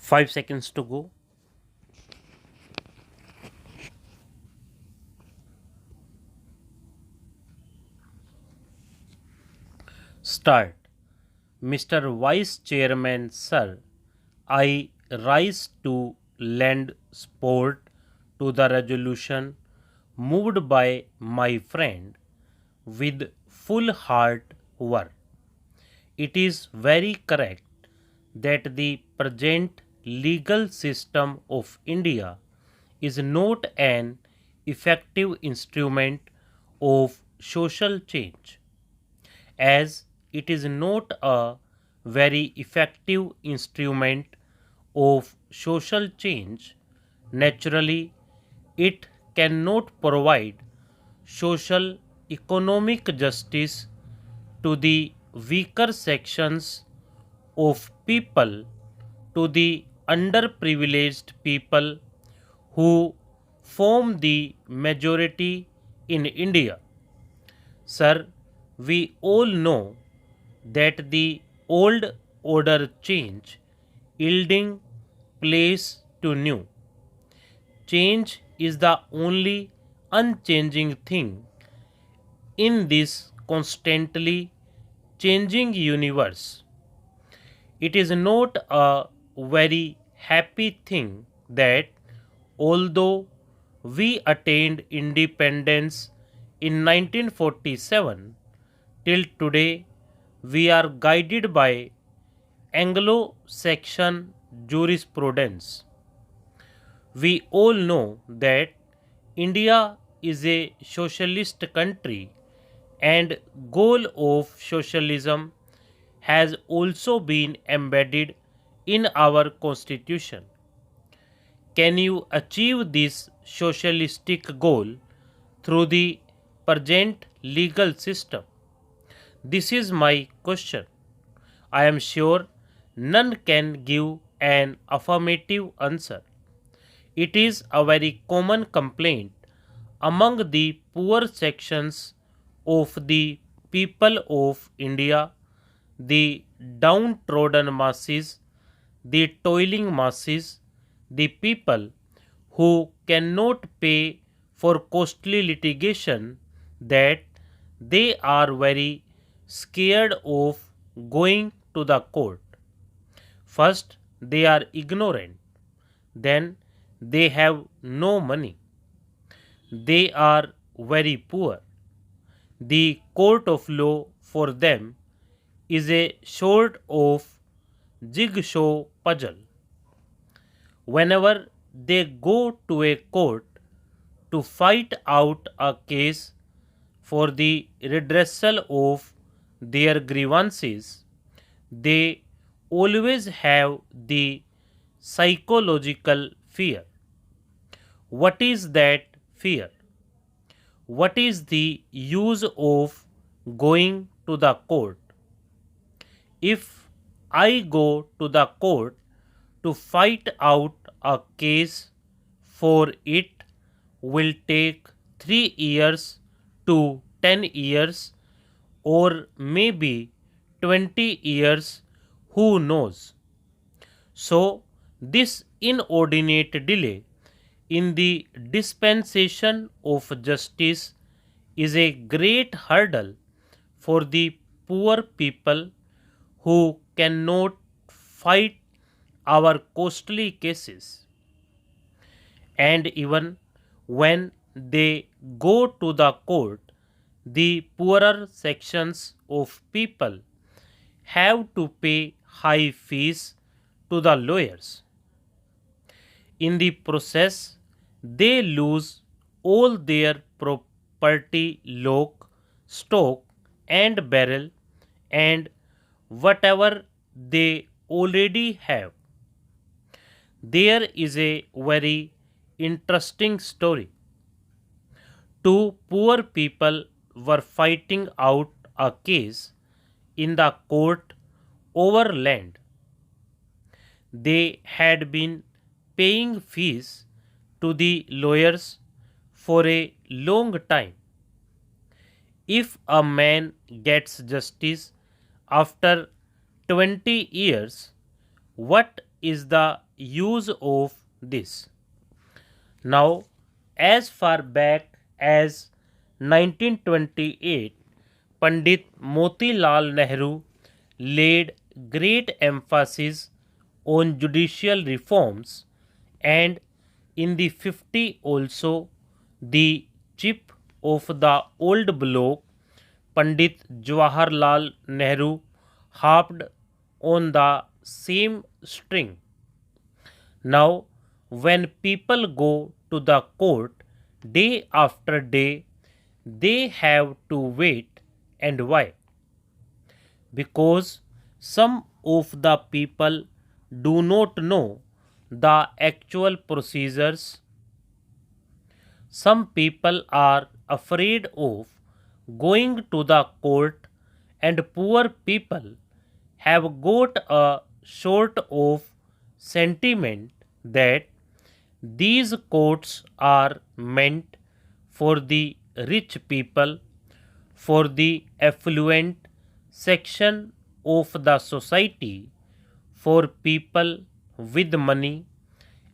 5 seconds to go. Start. Mr. Vice Chairman, sir, I rise to lend support to the resolution moved by my friend with full heart were. It is very correct that the present legal system of India is not an effective instrument of social change, as it is not a very effective instrument of social change. Naturally, it cannot provide social economic justice to the weaker sections of people, to the underprivileged people who form the majority in India. Sir, we all know that the old order change, yielding place to new. Change is the only unchanging thing in this constantly changing universe. It is not a very happy thing that although we attained independence in 1947, till today we are guided by Anglo Saxon jurisprudence. We all know that India is a socialist country and goal of socialism has also been embedded in our constitution. Can you achieve this socialistic goal through the present legal system? This is my question. I am sure none can give an affirmative answer. It is a very common complaint among the poor sections of the people of India, the downtrodden masses, the toiling masses, the people who cannot pay for costly litigation, that they are very scared of going to the court. First, they are ignorant, then, they have no money, they are very poor. The court of law for them is a sort of jigsaw puzzle. Whenever they go to a court to fight out a case for the redressal of their grievances, they always have the psychological fear. What is that fear? What is the use of going to the court? If I go to the court to fight out a case, for it will take 3 years to 10 years or maybe 20 years, who knows. So, this inordinate delay in the dispensation of justice is a great hurdle for the poor people who cannot fight our costly cases. And even when they go to the court, the poorer sections of people have to pay high fees to the lawyers. In the process, they lose all their property, lock, stock, and barrel, and whatever they already have. There is a very interesting story. Two poor people were fighting out a case in the court over land. They had been paying fees to the lawyers for a long time. If a man gets justice after 20 years, what is the use of this. Now, as far back as 1928, Pandit Motilal Nehru laid great emphasis on judicial reforms, and in the 50 also the chief of the old bloc Pandit Jawaharlal Nehru harped on the same string. Now, when people go to the court day after day, they have to wait. And why? Because some of the people do not know the actual procedures. Some people are afraid of going to the court, and poor people have got a sort of sentiment that these courts are meant for the rich people, for the affluent section of the society, for people with money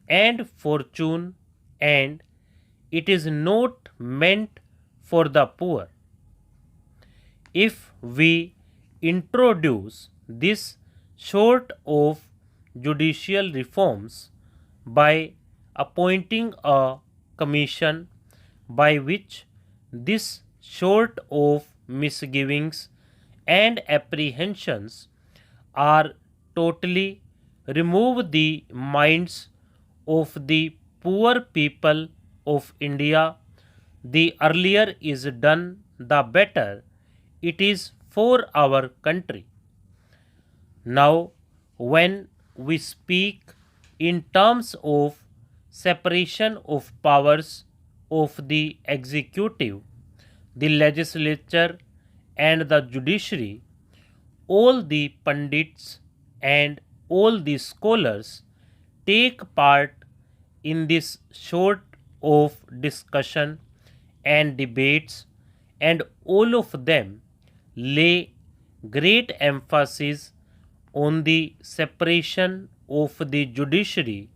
and fortune, and it is not meant for the poor. If we introduce this sort of judicial reforms by appointing a commission by which this sort of misgivings and apprehensions are totally removed the minds of the poor people of India, the earlier is done, the better it is for our country. Now, when we speak in terms of separation of powers of the executive, the legislature, and the judiciary, all the pundits and all the scholars take part in this sort of discussion and debates, and all of them lay great emphasis on the separation of the judiciary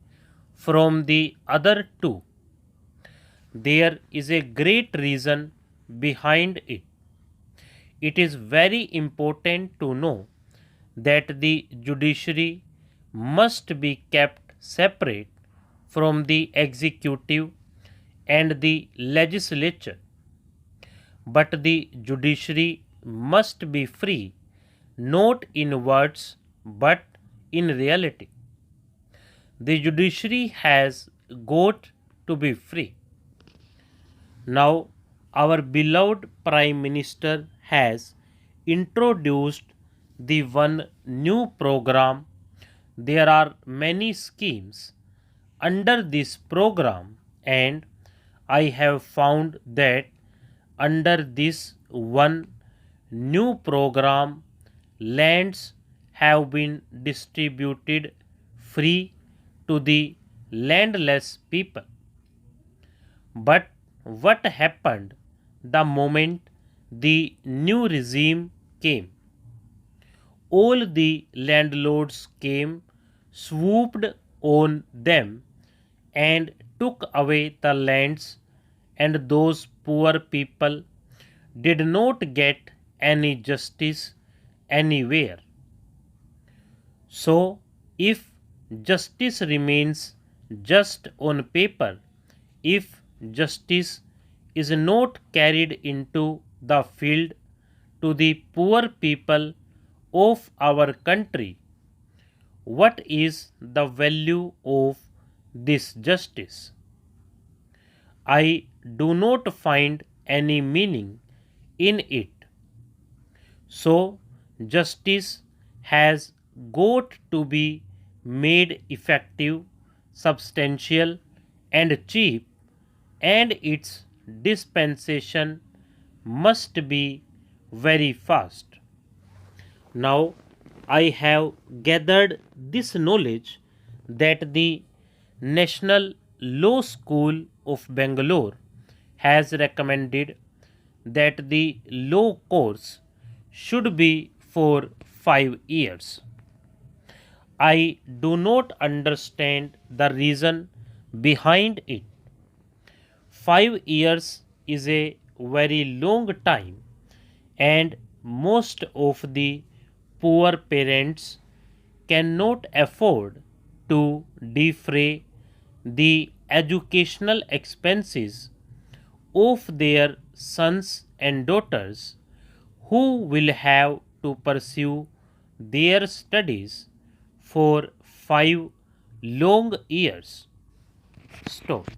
from the other two. There is a great reason behind it. It is very important to know that the judiciary must be kept separate from the executive and the legislature. But the judiciary must be free, not in words but in reality. The judiciary has got to be free. Now, our beloved Prime Minister has introduced the one new program. There are many schemes under this program, and I have found that under this one new program, lands have been distributed free to the landless people. But what happened the moment the new regime came? All the landlords came, swooped on them, and took away the lands, and those poor people did not get any justice anywhere. So, if justice remains just on paper, if justice is not carried into the field to the poor people of our country, what is the value of this justice? I do not find any meaning in it. So, justice has got to be made effective, substantial, and cheap, and its dispensation must be very fast. Now, I have gathered this knowledge that the National Law School of Bangalore has recommended that the law course should be for 5 years. I do not understand the reason behind it. 5 years is a very long time, and most of the poor parents cannot afford to defray the educational expenses of their sons and daughters who will have to pursue their studies for 5 long years. Stop.